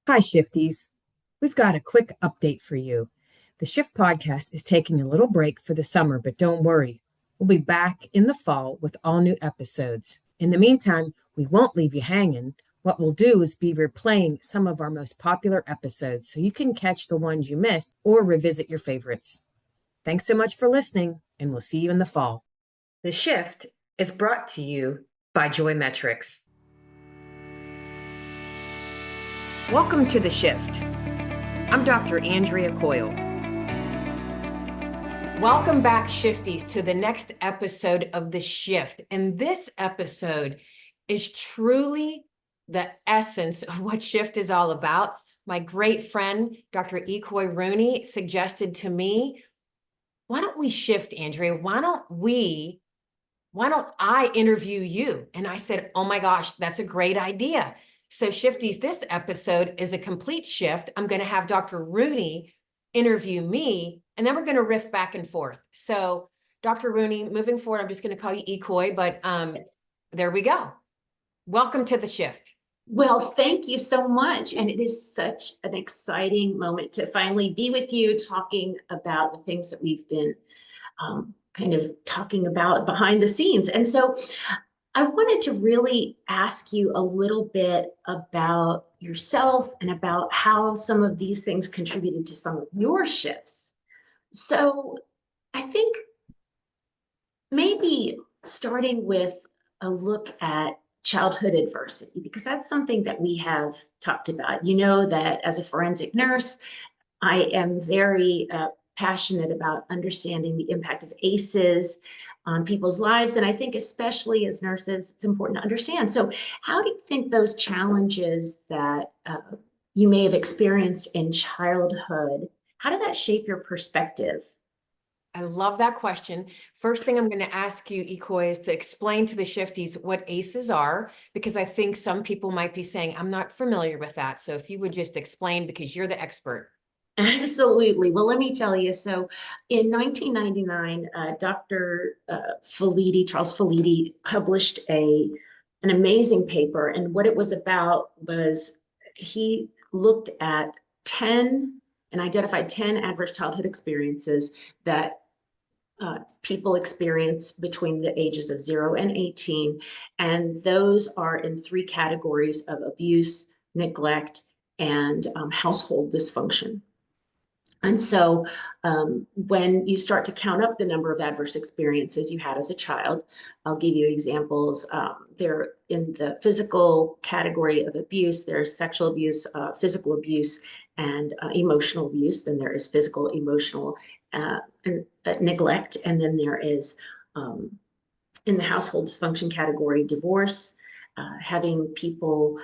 Hi, Shifties. We've got a quick update for you. The Shift podcast is taking a little break for the summer, but don't worry. We'll be back in the fall with all new episodes. In the meantime, we won't leave you hanging. What we'll do is be replaying some of our most popular episodes so you can catch the ones you missed or revisit your favorites. Thanks so much for listening, and we'll see you in the fall. The Shift is brought to you by Joy Metrics. Welcome to The Shift. I'm Dr. Andrea Coyle. Welcome back, Shifties, to the next episode of The Shift. And this episode is truly the essence of what Shift is all about. My great friend, Dr. Ecoee Rooney, suggested to me, why don't we shift, Andrea? Why don't I interview you? And I said, oh my gosh, that's a great idea. So Shifties, this episode is a complete shift. I'm going to have Dr. Rooney interview me, and then we're going to riff back and forth. So Dr. Rooney, moving forward, I'm just going to call you Ecoee, but Yes. there we go. Welcome to The Shift. Well, thank you so much. And it is such an exciting moment to finally be with you talking about the things that we've been kind of talking about behind the scenes. And so I wanted to really ask you a little bit about yourself and about how some of these things contributed to some of your shifts. So I think maybe starting with a look at childhood adversity, because that's something that we have talked about. You know that as a forensic nurse, I am very passionate about understanding the impact of ACEs on people's lives. And I think especially as nurses, it's important to understand. So how do you think those challenges that you may have experienced in childhood, how did that shape your perspective? I love that question. First thing I'm going to ask you, Ecoee, is to explain to the Shifties what ACEs are, because I think some people might be saying, I'm not familiar with that. So if you would just explain, because you're the expert. Absolutely. Well, let me tell you. So in 1999, Dr. Charles Felitti, published an amazing paper. And what it was about was he looked at 10 and identified 10 adverse childhood experiences that people experience between the ages of 0 and 18. And those are in three categories of abuse, neglect, and household dysfunction. And so when you start to count up the number of adverse experiences you had as a child, I'll give you examples. They're in the physical category of abuse, there's sexual abuse, physical abuse, and emotional abuse. Then there is physical, emotional, and neglect. And then there is, in the household dysfunction category, divorce, having people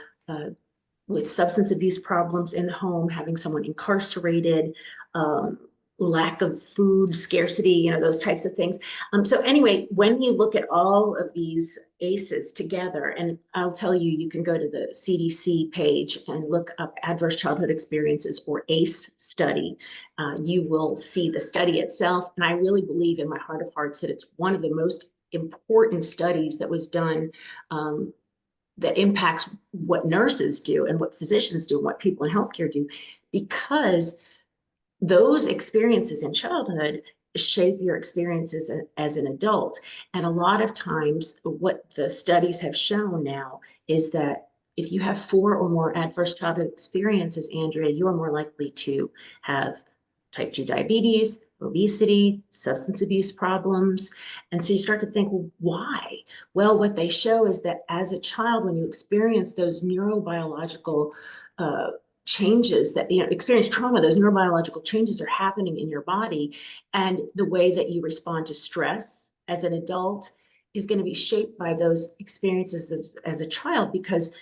with substance abuse problems in the home, having someone incarcerated, um, lack of food, scarcity, those types of things. So anyway, when you look at all of these ACEs together, and I'll tell you, you can go to the CDC page and look up adverse childhood experiences or ACE study. You will see the study itself. And I really believe in my heart of hearts that it's one of the most important studies that was done that impacts what nurses do and what physicians do and what people in healthcare do, because those experiences in childhood shape your experiences as an adult. And a lot of times, what the studies have shown now is that if you have 4 or more adverse childhood experiences, Andrea, you are more likely to have type 2 diabetes, obesity, substance abuse problems. And so you start to think, well, why? Well, what they show is that as a child, when you experience those neurobiological changes, that experience trauma, those neurobiological changes are happening in your body, and the way that you respond to stress as an adult is going to be shaped by those experiences as a child. Because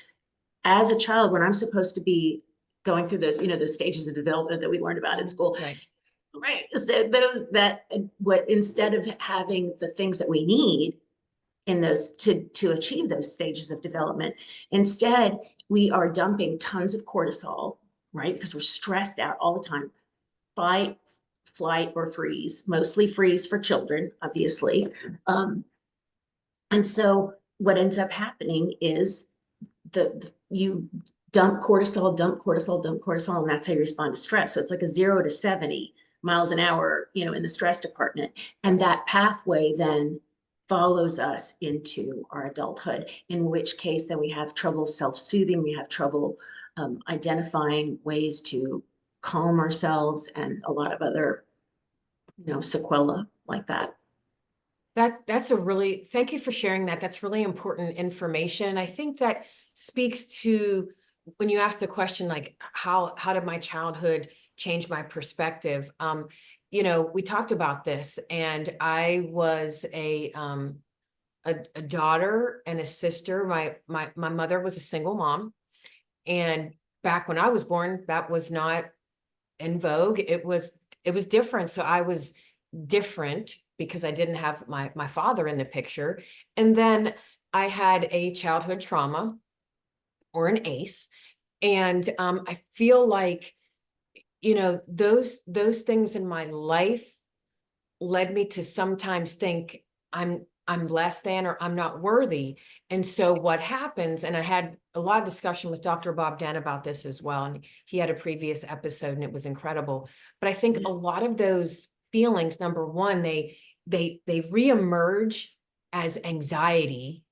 as a child, when I'm supposed to be going through those stages of development that we learned about in school, right, so those that what instead of having the things that we need in those to achieve those stages of development, instead we are dumping tons of cortisol, right, because we're stressed out all the time. Fight, flight, or freeze, mostly freeze for children, obviously. And so what ends up happening is you dump cortisol, dump cortisol, dump cortisol, and that's how you respond to stress. So it's like a 0 to 70 miles an hour, in the stress department. And that pathway then follows us into our adulthood, in which case then we have trouble self-soothing, we have trouble identifying ways to calm ourselves, and a lot of other, sequela like that. That's a really, thank you for sharing that. That's really important information. I think that speaks to when you asked the question, like how did my childhood change my perspective? We talked about this, and I was a daughter and a sister. My mother was a single mom, and back when I was born, that was not in vogue. It was different. So I was different because I didn't have my father in the picture. And then I had a childhood trauma, or an ACE. And I feel like, those things in my life led me to sometimes think I'm less than, or I'm not worthy. And so what happens, and I had a lot of discussion with Dr. Bob Den about this as well, and he had a previous episode and it was incredible. But I think a lot of those feelings, number one, they reemerge as anxiety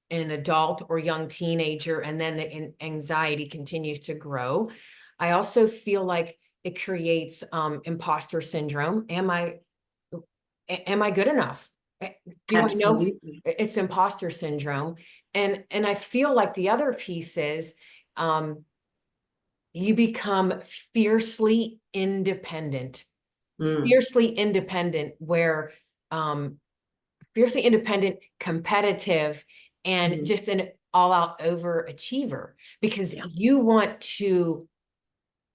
in an adult or young teenager, and then the anxiety continues to grow. I also feel like it creates imposter syndrome. Am I good enough? Do I know? Absolutely. It's imposter syndrome. And I feel like the other piece is um, you become Mm, fiercely independent, where fiercely independent, competitive, and mm, just an all-out overachiever, because yeah. you want to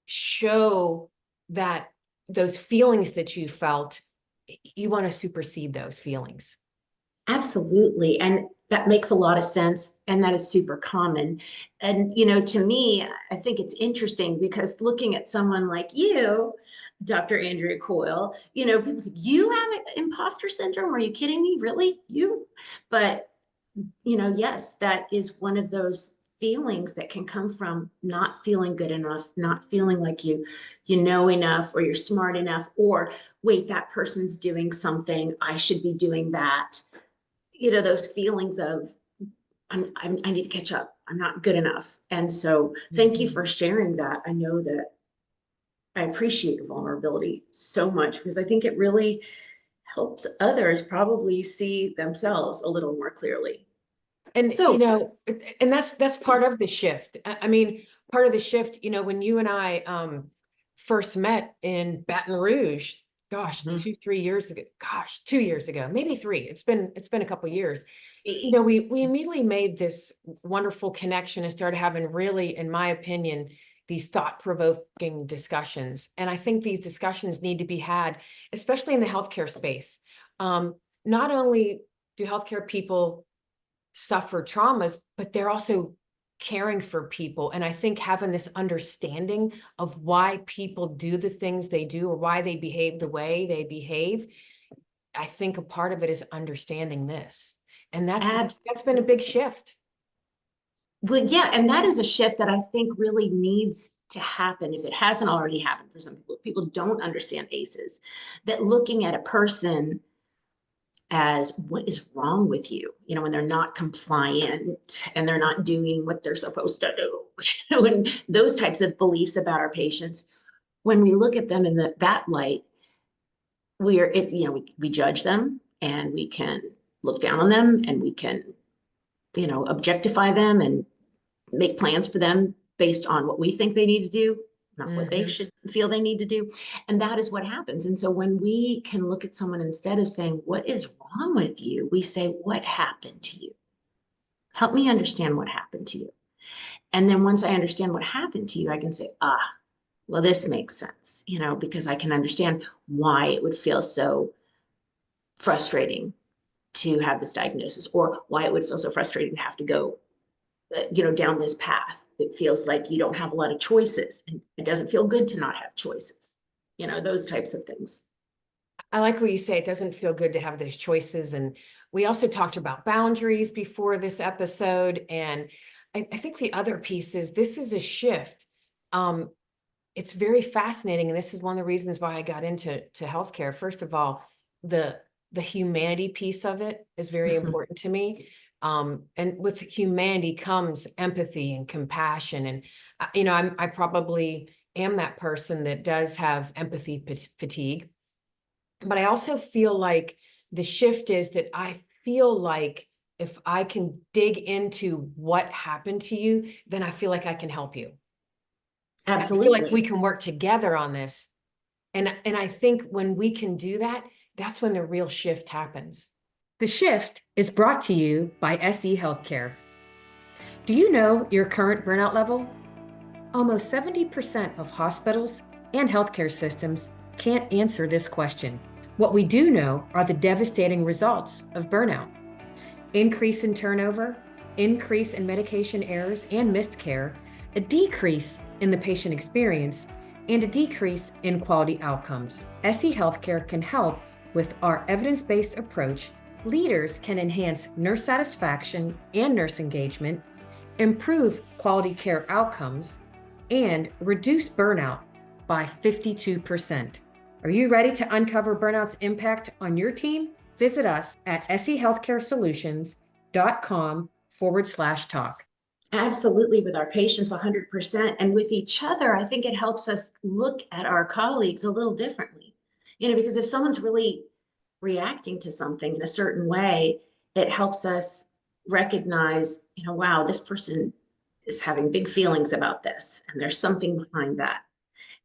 show that those feelings that you felt, you want to supersede those feelings. Absolutely. And that makes a lot of sense. And that is super common. And, to me, I think it's interesting because looking at someone like you, Dr. Andrea Coyle, people think, you have imposter syndrome? Are you kidding me? Really? You? But, yes, that is one of those feelings that can come from not feeling good enough, not feeling like you know enough, or you're smart enough, or wait, that person's doing something, I should be doing that. Those feelings of I need to catch up. I'm not good enough. And so thank you for Mhm. sharing that. I know that I appreciate your vulnerability so much, because I think it really helps others probably see themselves a little more clearly. And So, and that's part of the shift. I mean, part of the shift, when you and I first met in Baton Rouge, gosh, mhm. 2 3 years ago, gosh, 2 years ago, maybe three. It's been a couple of years. E- We immediately made this wonderful connection and started having, really, in my opinion, these thought-provoking discussions. And I think these discussions need to be had, especially in the healthcare space. Not only do healthcare people suffer traumas, but they're also caring for people. And I think having this understanding of why people do the things they do, or why they behave the way they behave, I think a part of it is understanding this. And that's been a big Absolutely. shift. Well, yeah, and that is a shift that I think really needs to happen if it hasn't already happened for some people. People don't understand ACEs, that looking at a person as what is wrong with you, when they're not compliant and they're not doing what they're supposed to do, and those types of beliefs about our patients. When we look at them in that light, we judge them, and we can look down on them, and we can, objectify them and make plans for them based on what we think they need to do, not what they Mhm. should feel they need to do. And that is what happens. And so when we can look at someone, instead of saying, what is wrong with you? We say, what happened to you? Help me understand what happened to you. And then once I understand what happened to you, I can say, well, this makes sense, because I can understand why it would feel so frustrating to have this diagnosis, or why it would feel so frustrating to have to go down this path. It feels like you don't have a lot of choices, and it doesn't feel good to not have choices, those types of things. I like what you say. It doesn't feel good to have those choices. And we also talked about boundaries before this episode. And I think the other piece is this is a shift. Um, it's very fascinating, and this is one of the reasons why I got into healthcare. First of all, the humanity piece of it is very Mhm. important to me. And with humanity comes empathy and compassion. And I probably am that person that does have empathy fatigue. But I also feel like the shift is that I feel like if I can dig into what happened to you, then I feel like I can help you. I feel like we Absolutely. can work together on this. And I think when we can do that, that's when the real shift happens. The shift is brought to you by SE Healthcare. Do you know your current burnout level? Almost 70% of hospitals and healthcare systems can't answer this question. What we do know are the devastating results of burnout: increase in turnover, increase in medication errors and missed care, a decrease in the patient experience, and a decrease in quality outcomes. SE Healthcare can help with our evidence based approach. Leaders can enhance nurse satisfaction and nurse engagement, improve quality care outcomes, and reduce burnout by 52%. Are you ready to uncover burnout's impact on your team? Visit us at sehealthcaresolutions.com/talk. Absolutely, with our patients 100%. And with each other, I think it helps us look at our colleagues a little differently. Because if someone's really reacting to something in a certain way, it helps us recognize, wow, this person is having big feelings about this, and there's something behind that.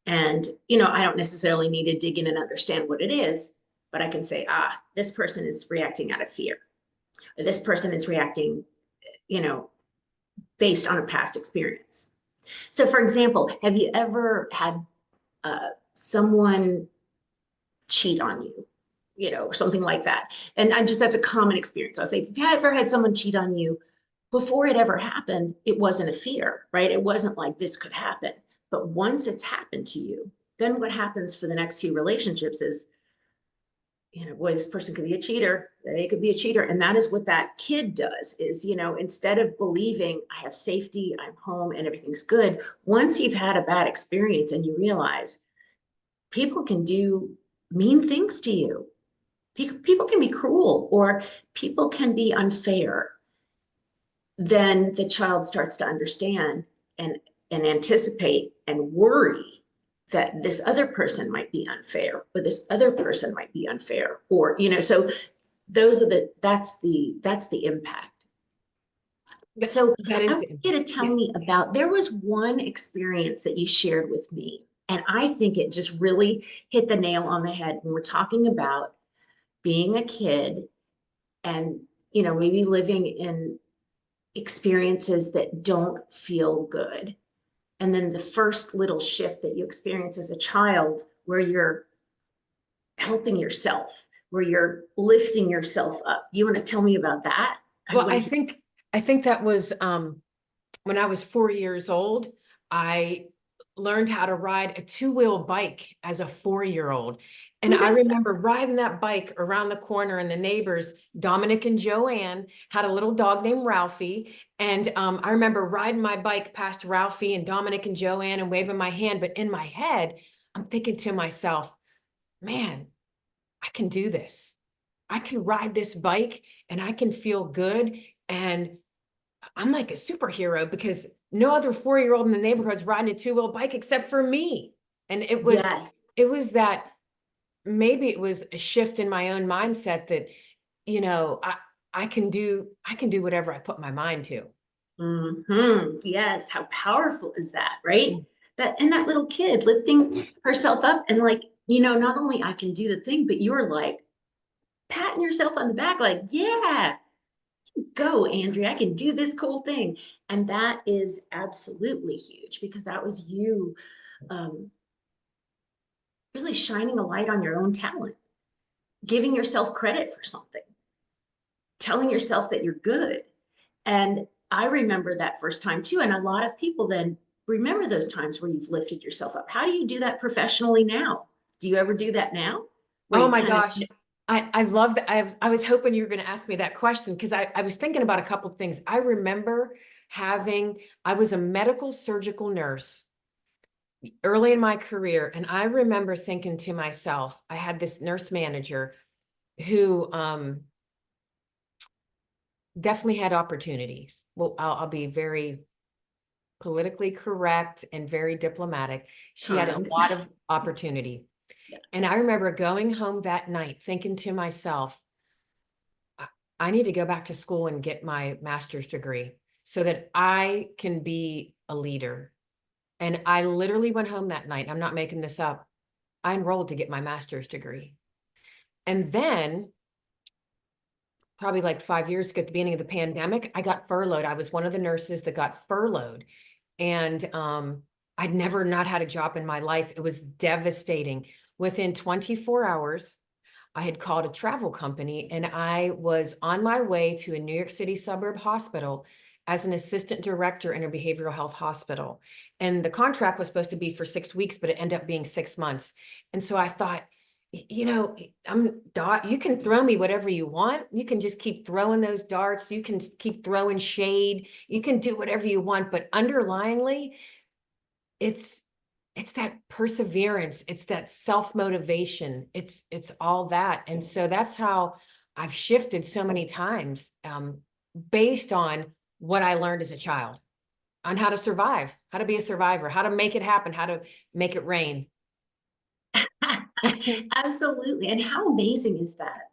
And, I don't necessarily need to dig in and understand what it is, but I can say, this person is reacting out of fear, or this person is reacting, you know, based on a past experience. So, for example, have you ever had someone cheat on you, something like that? And that's a common experience. I'll say, if you ever had someone cheat on you, before it ever happened, it wasn't a fear, right? It wasn't like this could happen. But once it's happened to you, then what happens for the next few relationships is, boy, this person could be a cheater. They could be a cheater. And that is what that kid does is, instead of believing I have safety, I'm home and everything's good, once you've had a bad experience and you realize people can do mean things to you, people can be cruel or people can be unfair, then the child starts to understand and anticipate and worry that this other person might be unfair or this other person might be unfair, or so that's the impact. So That I is want the you impact. to tell Yeah. me about, there was one experience that you shared with me, and I think it just really hit the nail on the head when we're talking about being a kid and maybe living in experiences that don't feel good. And then the first little shift that you experience as a child, where you're helping yourself, where you're lifting yourself up. You want to tell me about that? I Well, want to hear. I think that was when I was 4 years old. I learned how to ride a two-wheel bike as a 4-year-old. And Who I does that? remember riding that bike around the corner, and the neighbors, Dominic and Joanne, had a little dog named Ralphie. And I remember riding my bike past Ralphie and Dominic and Joanne and waving my hand. But in my head, I'm thinking to myself, man, I can do this. I can ride this bike and I can feel good. And I'm like a superhero because no other 4-year-old in the neighborhood's riding a two-wheel bike except for me. And Yes. it was that maybe it was a shift in my own mindset that, you know, I, I can do whatever I put my mind to. Yes. How powerful is that, right? That little kid lifting herself up and like, not only I can do the thing, but you're like patting yourself on the back, like, yeah, go, Andrea, I can do this cool thing. And that is absolutely huge because that was you um, really shining a light on your own talent, giving yourself credit for something, telling yourself that you're good. And I remember that first time too. And a lot of people then remember those times where you've lifted yourself up. How do you do that professionally now? Do you ever do that now? Where Oh you my kind of, gosh. I love that. I was hoping you were going to ask me that question because I was thinking about a couple of things. I remember I was a medical surgical nurse early in my career. And I remember thinking to myself, I had this nurse manager who definitely had opportunities. Well, I'll be very politically correct and very diplomatic. She had a Kind. lot of opportunity. Yeah. And I remember going home that night thinking to myself, I need to go back to school and get my master's degree so that I can be a leader. And I literally went home that night. I'm not making this up. I enrolled to get my master's degree. And then, probably like 5 years ago, at the beginning of the pandemic, I got furloughed. I was one of the nurses that got furloughed. And I'd never not had a job in my life. It was devastating. Within 24 hours, I had called a travel company and I was on my way to a New York City suburb hospital as an assistant director in a behavioral health hospital. And the contract was supposed to be for 6 weeks, but it ended up being 6 months. And so I thought, you know, you can throw me whatever you want. You can just keep throwing those darts. You can keep throwing shade. You can do whatever you want. But underlyingly, it's that perseverance, it's that self-motivation, it's all that. And so that's how I've shifted so many times, based on what I learned as a child on how to survive, how to be a survivor, how to make it happen, how to make it rain. Absolutely. And how amazing is that?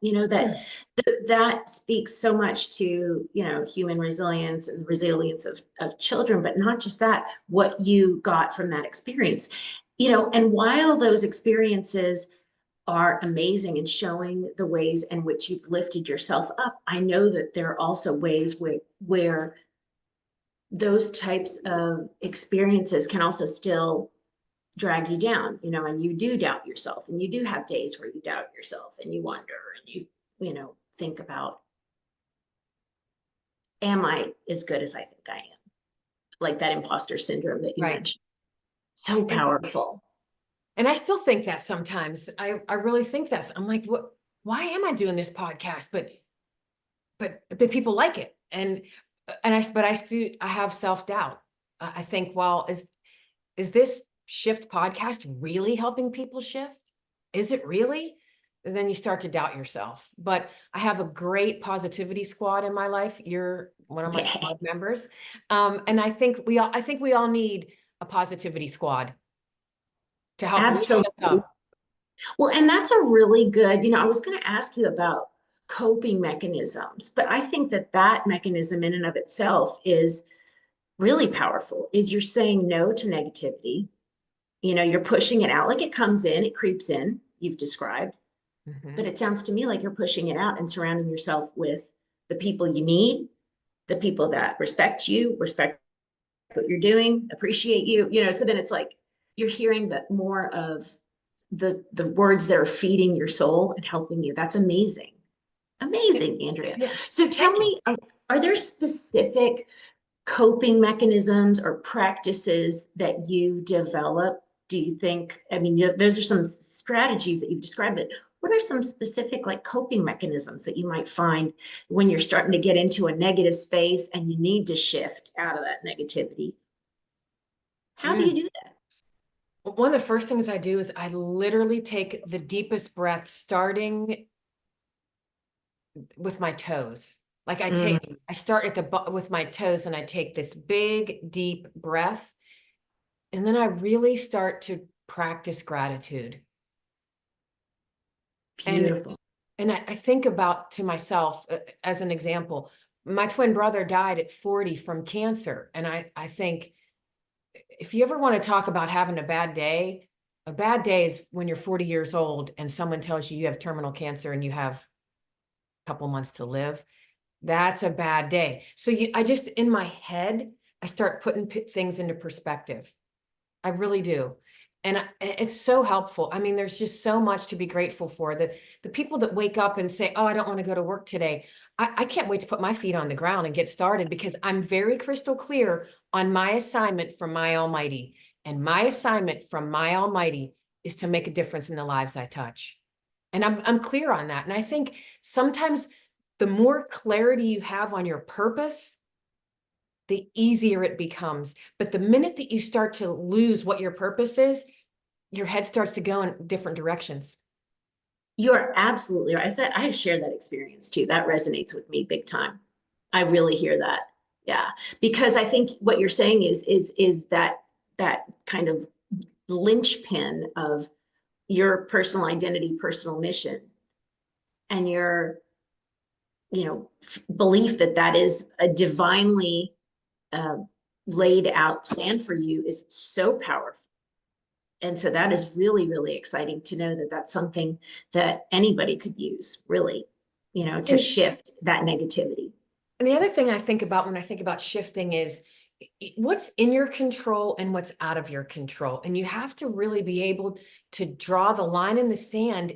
That speaks so much to, human resilience and the resilience of children, but not just that, what you got from that experience. And while those experiences are amazing and showing the ways in which you've lifted yourself up, I know that there are also ways where those types of experiences can also still drag you down, and you do doubt yourself, and you do have days where you doubt yourself and you wonder and think about, am I as good as I think I am? Like that imposter syndrome that you Right. mentioned. So And powerful. I still think that sometimes. I really think that. I'm like, what, why am I doing this podcast? But people like it. I have self-doubt. I think, well, is this shift podcast really helping people shift? Is it really? And then you start to doubt yourself. But I have a great positivity squad in my life. You're one of my Yeah, squad members. And I think we all need a positivity squad to help lift us absolutely. up. Well, and that's a really good, I was going to ask you about coping mechanisms, but I think that mechanism in and of itself is really powerful. Is you're saying no to negativity. You're pushing it out, like it comes in, it creeps in, you've described, but Mhm. it sounds to me like you're pushing it out and surrounding yourself with the people you need, the people that respect you, respect what you're doing, appreciate you, so then it's like you're hearing that more of the words that are feeding your soul and helping you. That's amazing. Amazing, Andrea. Yeah. So tell Thank you. me, are there specific coping mechanisms or practices that you've developed? Do you think, I mean, those are some strategies that you've described, but what are some specific like coping mechanisms that you might find when you're starting to get into a negative space and you need to shift out of that negativity? How do Mm. you do that? One of the first things I do is I literally take the deepest breath, starting with my toes. Like Mm, I start at with my toes and I take this big, deep breath. And then I really start to practice gratitude. And beautiful. I think about to myself, as an example, my twin brother died at 40 from cancer. And I think, if you ever want to talk about having a bad day is when you're 40 years old and someone tells you you have terminal cancer and you have a couple months to live. That's a bad day. So I just, in my head, I start putting things into perspective. I really do. And it's so helpful. I mean, there's just so much to be grateful for. The people that wake up and say, oh, I don't want to go to work today. I can't wait to put my feet on the ground and get started, because I'm very crystal clear on my assignment from my Almighty. And my assignment from my Almighty is to make a difference in the lives I touch. And I'm clear on that. And I think sometimes the more clarity you have on your purpose, the easier it becomes. But the minute that you start to lose what your purpose is, your head starts to go in different directions. You're absolutely right. I share that experience too. That resonates with me big time. I really hear that. Yeah. Because I think what you're saying is that kind of linchpin of your personal identity, personal mission, and your, belief that that is a divinely uh, laid out plan for you is so powerful. And so that is really, really exciting to know that that's something that anybody could use, really, to And, shift that negativity. and the other thing I think about when I think about shifting is what's in your control and what's out of your control. And you have to really be able to draw the line in the sand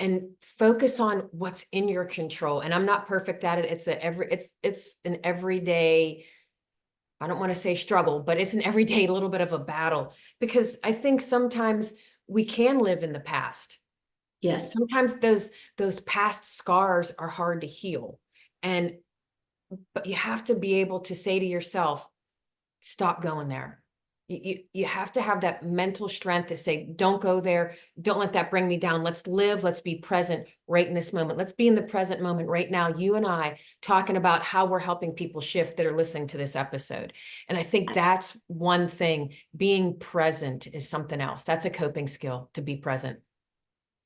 and focus on what's in your control. And I'm not perfect at it. It's an everyday, I don't want to say struggle, but it's an everyday little bit of a battle, because I think sometimes we can live in the past. Yes. Sometimes those past scars are hard to heal. And but you have to be able to say to yourself, stop going there. You have to have that mental strength to say, don't go there. Don't let that bring me down. Let's live. Let's be present right in this moment. Let's be in the present moment right now, you and I talking about how we're helping people shift that are listening to this episode. And I think that's one thing. Being present is something else. That's a coping skill, to be present.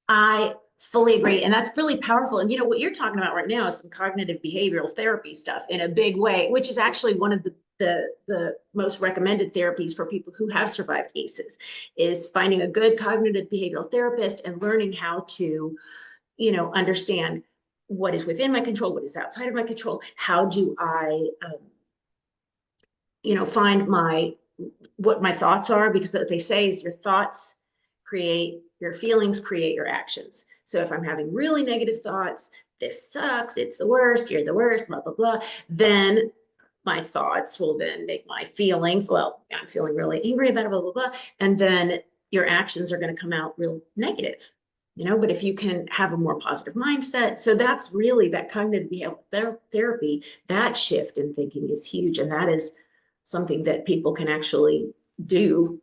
I fully agree. And that's really powerful. And what you're talking about right now is some cognitive behavioral therapy stuff in a big way, which is actually one of the most recommended therapies for people who have survived ACEs, is finding a good cognitive behavioral therapist and learning how to, understand what is within my control, what is outside of my control. How do I, find what my thoughts are, because what they say is your thoughts create your feelings, create your actions. So if I'm having really negative thoughts, this sucks, it's the worst, you're the worst, blah, blah, blah, then my thoughts will then make my feelings, well, I'm feeling really angry about it, blah, blah, blah. And then your actions are going to come out real negative. But if you can have a more positive mindset, so that's really that cognitive behavioral therapy, that shift in thinking is huge. And that is something that people can actually do,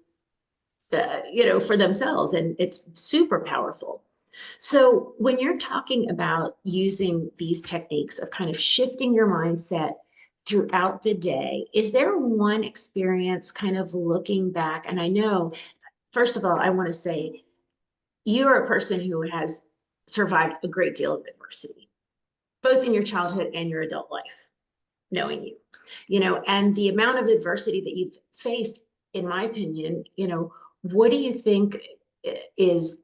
for themselves. And it's super powerful. So when you're talking about using these techniques of kind of shifting your mindset throughout the day, is there one experience kind of looking back? And I know, first of all, I want to say you're a person who has survived a great deal of adversity, both in your childhood and your adult life, knowing and the amount of adversity that you've faced, in my opinion, what do you think is,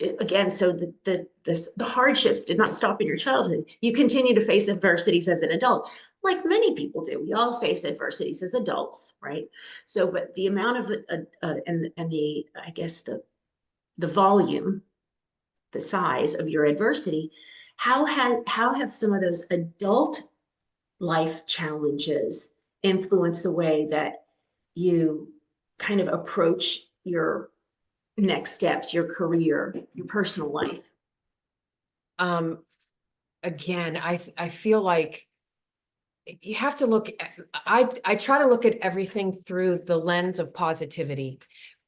again, so the hardships did not stop in your childhood. You continue to face adversities as an adult, like many people do. We all face adversities as adults, right? So, but the amount of and the, I guess, the volume, the size of your adversity, how have some of those adult life challenges influence the way that you kind of approach your next steps, your career, your personal life? Um, Again, I feel like you have to look at, I try to look at everything through the lens of positivity,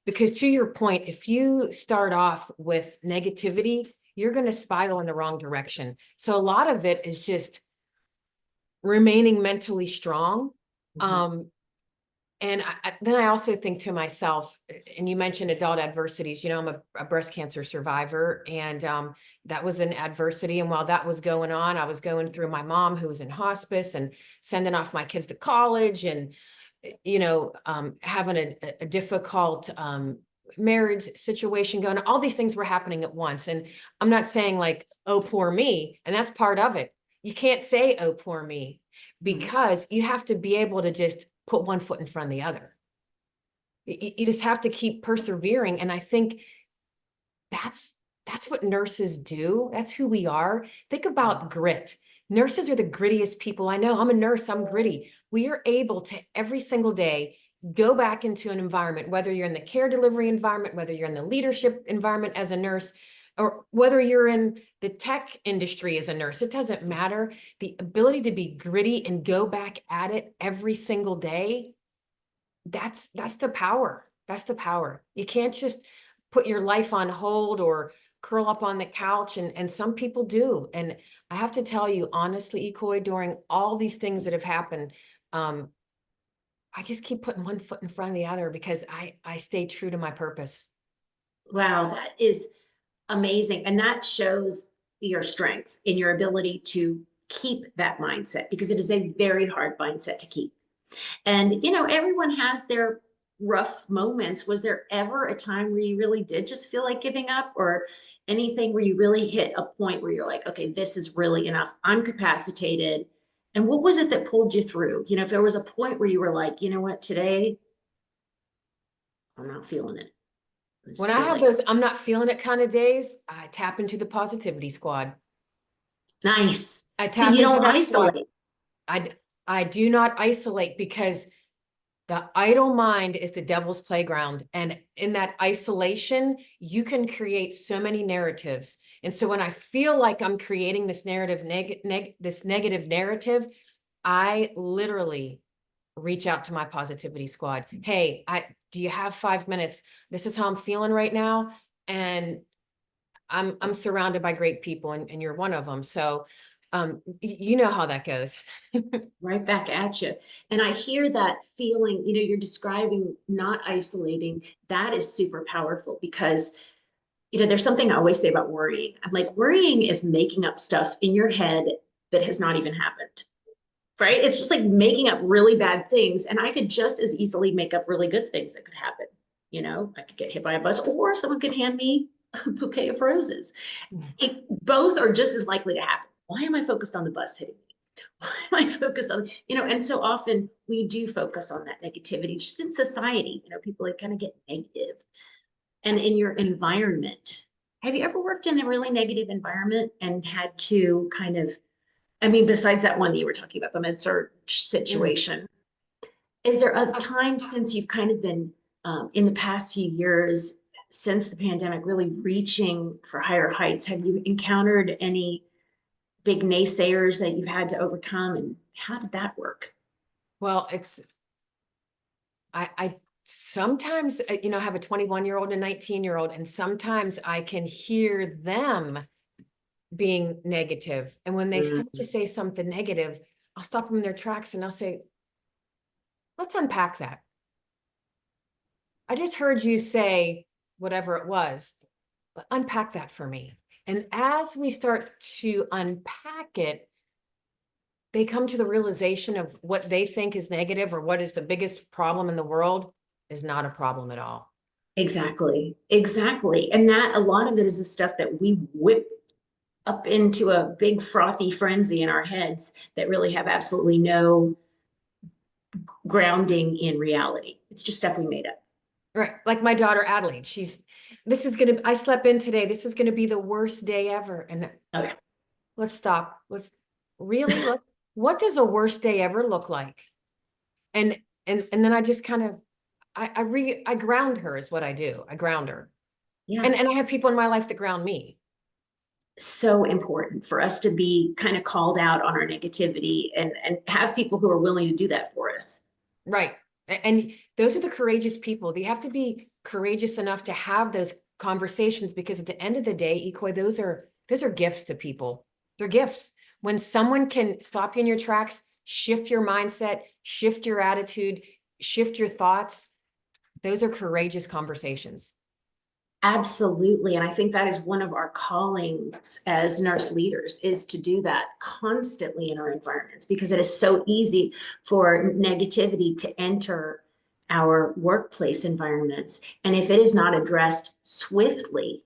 because to your point, if you start off with negativity, you're going to spiral in the wrong direction. So a lot of it is just remaining mentally strong. Um, and then I also think to myself, and you mentioned adult adversities, I'm a breast cancer survivor, and that was an adversity. And while that was going on, I was going through my mom who was in hospice and sending off my kids to college, and, having a difficult marriage situation going on. All these things were happening at once. And I'm not saying like, oh, poor me. And that's part of it. You can't say, oh, poor me, because you have to be able to just put one foot in front of the other. You just have to keep persevering. And I think that's what nurses do. That's who we are. Think about grit. Nurses are the grittiest people I know. I'm a nurse, I'm gritty. We are able to every single day go back into an environment, whether you're in the care delivery environment, whether you're in the leadership environment as a nurse, or whether you're in the tech industry as a nurse, it doesn't matter. The ability to be gritty and go back at it every single day, that's the power. That's the power. You can't just put your life on hold or curl up on the couch, and some people do. And I have to tell you honestly, Ecoee, during all these things that have happened, um, I just keep putting one foot in front of the other because I stay true to my purpose. Wow, that is amazing. And that shows your strength in your ability to keep that mindset, because it is a very hard mindset to keep. And, everyone has their rough moments. Was there ever a time where you really did just feel like giving up, or anything where you really hit a point where you're like, okay, this is really enough. I'm capacitated. And what was it that pulled you through? If there was a point where you were like, you know what, today I'm not feeling it. I When just I feel have like, those I'm not feeling it kind of days, I tap into the positivity squad. nice. I See, tap you into don't that squad. isolate. I I do not isolate because the idle mind is the devil's playground. And in that isolation, you can create so many narratives. And so when I feel like I'm creating this this negative narrative, I literally reach out to my positivity squad. Hey, do you have 5 minutes? This is how I'm feeling right now. And I'm surrounded by great people, and you're one of them. So you know how that goes. Right back at you. And I hear that feeling, you're describing not isolating. That is super powerful, because, there's something I always say about worrying. I'm like, worrying is making up stuff in your head that has not even happened, right? It's just like making up really bad things. And I could just as easily make up really good things that could happen. I could get hit by a bus, or someone could hand me a bouquet of roses. Both are just as likely to happen. Why am I focused on the bus hitting me? Why am I focused on, and so often we do focus on that negativity just in society. People like kind of get negative. And in your environment, have you ever worked in a really negative environment and had to kind of, I mean, besides that one that you were talking about, the med surg Mm. situation, is there a time since you've kind of been, in the past few years, since the pandemic, really reaching for higher heights? Have you encountered any big naysayers that you've had to overcome, and how did that work? Well, I sometimes, have a 21-year-old and a 19-year-old, and sometimes I can hear them being negative. And when they start to Mhm. say something negative, I'll stop them in their tracks and I'll say, let's unpack that. I just heard you say whatever it was, but unpack that for me. And as we start to unpack it, they come to the realization of what they think is negative or what is the biggest problem in the world is not a problem at all. Exactly, exactly. And that, a lot of it is the stuff that we whip up into a big frothy frenzy in our heads that really have absolutely no grounding in reality. It's just stuff we made up. Right. Like my daughter Adelaide, I slept in today. This is gonna be the worst day ever. And Okay. let's stop. What does a worst day ever look like? And and then I just kind of I ground her is what I do. I ground her. Yeah. And I have people in my life that ground me. So important for us to be kind of called out on our negativity, and have people who are willing to do that for us. Right. And those are the courageous people. You have to be courageous enough to have those conversations, because at the end of the day, Ecoee, those are gifts to people. They're gifts. When someone can stop you in your tracks, shift your mindset, shift your attitude, shift your thoughts, those are courageous conversations. Absolutely. And I think that is one of our callings as nurse leaders, is to do that constantly in our environments, because it is so easy for negativity to enter our workplace environments. And if it is not addressed swiftly,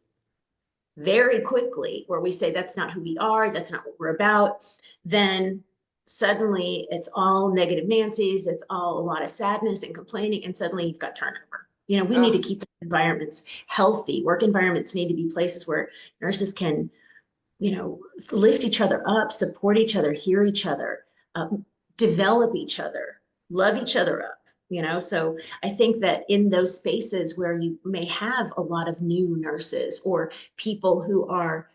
very quickly, where we say that's not who we are, that's not what we're about, then suddenly it's all negative Nancy's, it's all a lot of sadness and complaining, and suddenly you've got turnover. We need to Oh, keep environments healthy. Work environments need to be places where nurses can, lift each other up, support each other, hear each other, develop each other, love each other up. So I think that in those spaces where you may have a lot of new nurses or people who are,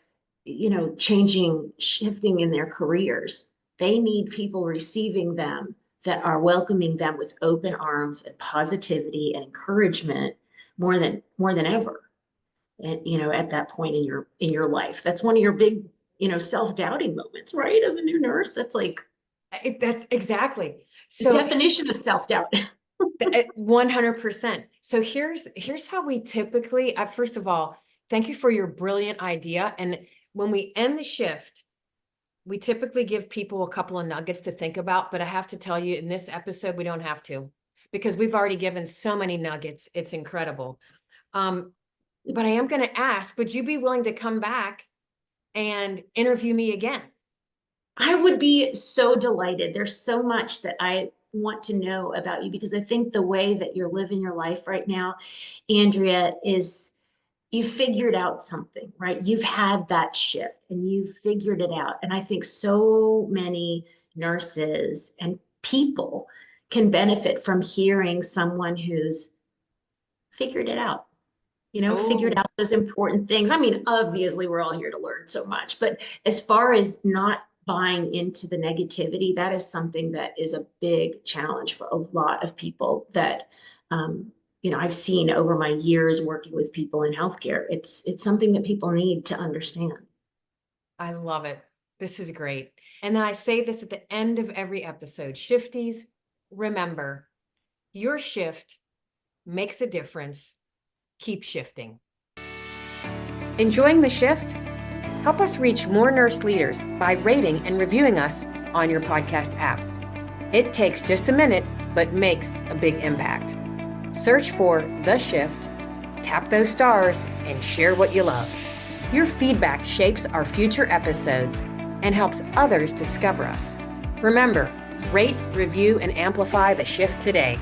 changing, shifting in their careers, they need people receiving them that are welcoming them with open arms and positivity and encouragement more than ever. And at that point in your life, that's one of your big, self-doubting moments, right? As a new nurse, that's like That's exactly. the So definition of self-doubt. 100%. So here's how we typically, first of all, thank you for your brilliant idea. And when we end the shift, we typically give people a couple of nuggets to think about, but I have to tell you, in this episode, we don't have to, because we've already given so many nuggets. It's incredible. But I am going to ask, would you be willing to come back and interview me again? I would be so delighted. There's so much that I want to know about you because I think the way that you're living your life right now, Andrea, is you figured out something, right? You've had that shift and you've figured it out. And I think so many nurses and people can benefit from hearing someone who's figured it out, figured Oh, out those important things. I mean, obviously, we're all here to learn so much, but as far as not buying into the negativity, that is something that is a big challenge for a lot of people that, I've seen over my years working with people in healthcare. It's something that people need to understand. I love it. This is great. And then I say this at the end of every episode. Shifties, remember, your shift makes a difference. Keep shifting. Enjoying the shift? Help us reach more nurse leaders by rating and reviewing us on your podcast app. It takes just a minute, but makes a big impact. Search for The Shift, tap those stars, and share what you love. Your feedback shapes our future episodes and helps others discover us. Remember, rate, review, and amplify The Shift today.